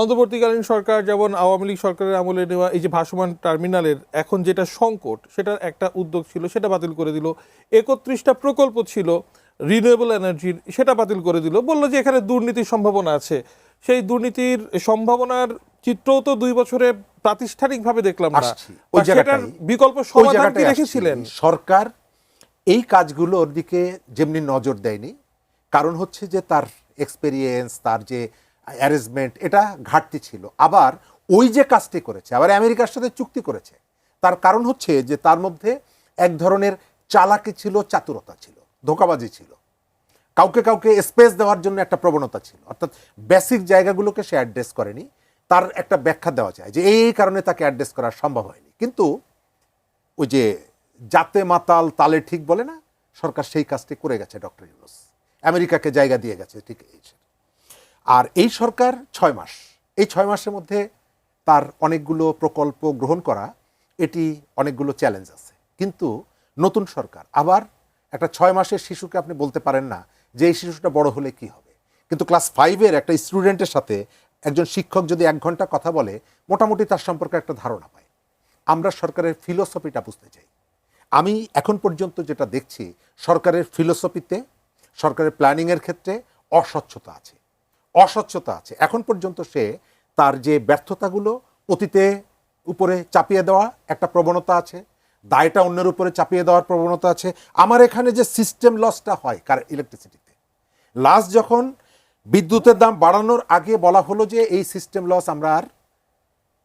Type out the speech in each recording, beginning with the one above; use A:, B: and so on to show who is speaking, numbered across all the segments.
A: অন্তর্বর্তীকালীন সরকার যেমন আওয়ামী লীগ সরকারের আমলে নেওয়া এই যে ভাসমান টার্মিনালের এখন যেটা সংকট, সেটার একটা উদ্যোগ ছিল, সেটা বাতিল করে দিল। 31টা প্রকল্প ছিল রিনিউয়েবল এনার্জির, সেটা বাতিল করে দিল, বললো যে এখানে দুর্নীতির সম্ভাবনা আছে। সেই দুর্নীতির সম্ভাবনার চিত্রও তো 2 বছরে প্রাতিষ্ঠানিকভাবে দেখলাম না। সেটার বিকল্প সমাধান কি রেখেছিলেন?
B: সরকার এই কাজগুলোর দিকে যেমনি নজর দেয়নি, কারণ হচ্ছে যে তার এক্সপেরিয়েন্স, তার যে অ্যারেঞ্জমেন্ট, এটা ঘাটতি ছিল। আবার ওই যে কাজটি করেছে, আবার আমেরিকার সাথে চুক্তি করেছে, তার কারণ হচ্ছে যে তার মধ্যে এক ধরনের চালাকি ছিল, চাতুরতা ছিল, ধোঁকাবাজি ছিল, কাউকে কাউকে স্পেস দেওয়ার জন্য একটা প্রবণতা ছিল। অর্থাৎ বেসিক জায়গাগুলোকে সে অ্যাড্রেস করেনি। তার একটা ব্যাখ্যা দেওয়া যায় যে এই কারণে তাকে অ্যাড্রেস করা সম্ভব হয়নি। কিন্তু ওই যে জাতে মাতাল তালে ঠিক বলে না, সরকার সেই কাজটি করে গেছে। ডক্টর ইউনূস আমেরিকাকে জায়গা দিয়ে গেছে, ঠিক এই। আর এই সরকার 6 মাস, এই 6 মাসের মধ্যে তার অনেকগুলো প্রকল্প গ্রহণ করা, এটি অনেকগুলো চ্যালেঞ্জ আছে। কিন্তু নতুন সরকার আবার একটা 6 মাসের শিশুকে আপনি বলতে পারেন না যে এই শিশুটা বড় হলে কি হবে। কিন্তু ক্লাস 5-এর একটা স্টুডেন্টের সাথে একজন শিক্ষক যদি 1 ঘন্টা কথা বলে, মোটামুটি তার সম্পর্কে একটা ধারণা পায়। আমরা সরকারের ফিলোসফিটা বুঝতে চাই। আমি এখন পর্যন্ত যেটা দেখছি, সরকারের ফিলোসফিতে, সরকারের প্ল্যানিংয়ের ক্ষেত্রে অস্বচ্ছতা আছে, অস্বচ্ছতা আছে। এখন পর্যন্ত সে তার যে ব্যর্থতাগুলো অতীতে উপরে চাপিয়ে দেওয়া একটা প্রবণতা আছে, দায়টা অন্যের উপরে চাপিয়ে দেওয়ার প্রবণতা আছে। আমার এখানে যে সিস্টেম লসটা হয় ইলেকট্রিসিটিতে, লাস্ট যখন বিদ্যুতের দাম বাড়ানোর আগে বলা হলো যে এই সিস্টেম লস আমরা আর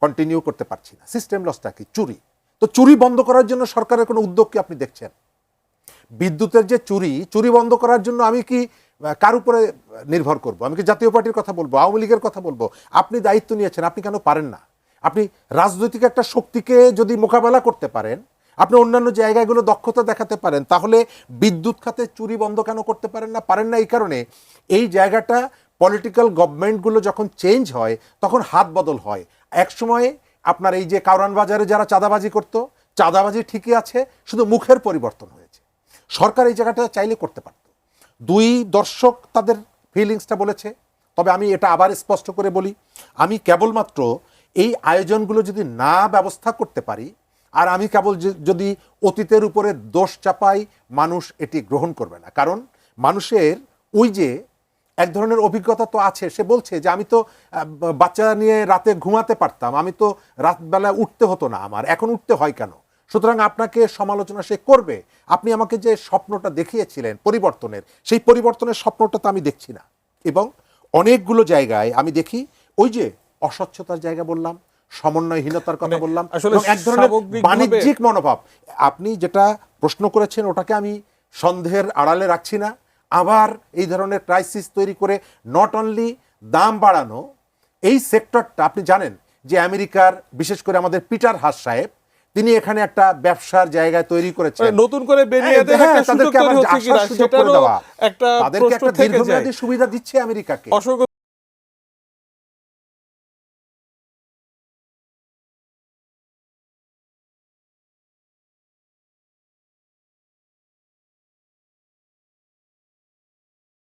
B: কন্টিনিউ করতে পারছি না। সিস্টেম লসটা কি? চুরি। তো চুরি বন্ধ করার জন্য সরকারের কোনো উদ্যোগ কি আপনি দেখছেন? বিদ্যুতের যে চুরি বন্ধ করার জন্য আমি কি কার উপরে নির্ভর করব? আমি কি জাতীয় পার্টির কথা বলবো, আওয়ামী লীগের কথা বলবো? আপনি দায়িত্ব নিয়েছেন, আপনি কেন পারেন না? আপনি রাজনৈতিক একটা শক্তিকে যদি মোকাবেলা করতে পারেন, আপনি অন্যান্য জায়গাগুলো দক্ষতা দেখাতে পারেন, তাহলে বিদ্যুৎ খাতে চুরি বন্ধ কেন করতে পারেন না? পারেন না এই কারণে, এই জায়গাটা পলিটিক্যাল গভর্নমেন্টগুলো যখন চেঞ্জ হয় তখন হাত বদল হয়। এক সময়ে আপনার এই যে কারওয়ান বাজারে যারা চাঁদাবাজি করতো, চাঁদাবাজি ঠিকই আছে, শুধু মুখের পরিবর্তন হয়েছে। সরকার এই জায়গাটা চাইলে করতে পারত। 2 দর্শক তাদের ফিলিংসটা বলেছে। তবে আমি এটা আবার স্পষ্ট করে বলি, আমি কেবলমাত্র এই আয়োজনগুলো যদি না ব্যবস্থা করতে পারি, আর আমি কেবল যদি অতীতের উপরে দোষ চাপাই, মানুষ এটি গ্রহণ করবে না। কারণ মানুষের ওই যে এক ধরনের অভিজ্ঞতা তো আছে। সে বলছে যে আমি তো বাচ্চা নিয়ে রাতে ঘুমাতে পারতাম, আমি তো রাতবেলা উঠতে হতো না আমার, এখন উঠতে হয় কেন? সুতরাং আপনাকে সমালোচনা সে করবে। আপনি আমাকে যে স্বপ্নটা দেখিয়েছিলেন পরিবর্তনের, সেই পরিবর্তনের স্বপ্নটা তো আমি দেখছি না। এবং অনেকগুলো জায়গায় আমি দেখি ওই যে অস্বচ্ছতার জায়গা বললাম, সমন্বয়হীনতার কথা বললাম, এক ধরনের বাণিজ্যিক মনোভাব। আপনি যেটা প্রশ্ন করেছেন ওটাকে আমি সন্দেহের আড়ালে রাখছি না। আবার এই ধরনের ক্রাইসিস তৈরি করে নট অনলি দাম বাড়ানো, এই সেক্টরটা আপনি জানেন যে আমেরিকার, বিশেষ করে আমাদের পিটার হাস সাহেব, তিনি এখানে একটা ব্যবসার জায়গা তৈরি করেছেন।
A: নতুন করে
B: তাদেরকে একটা দীর্ঘমেয়াদী সুবিধা দিচ্ছে আমেরিকাকে।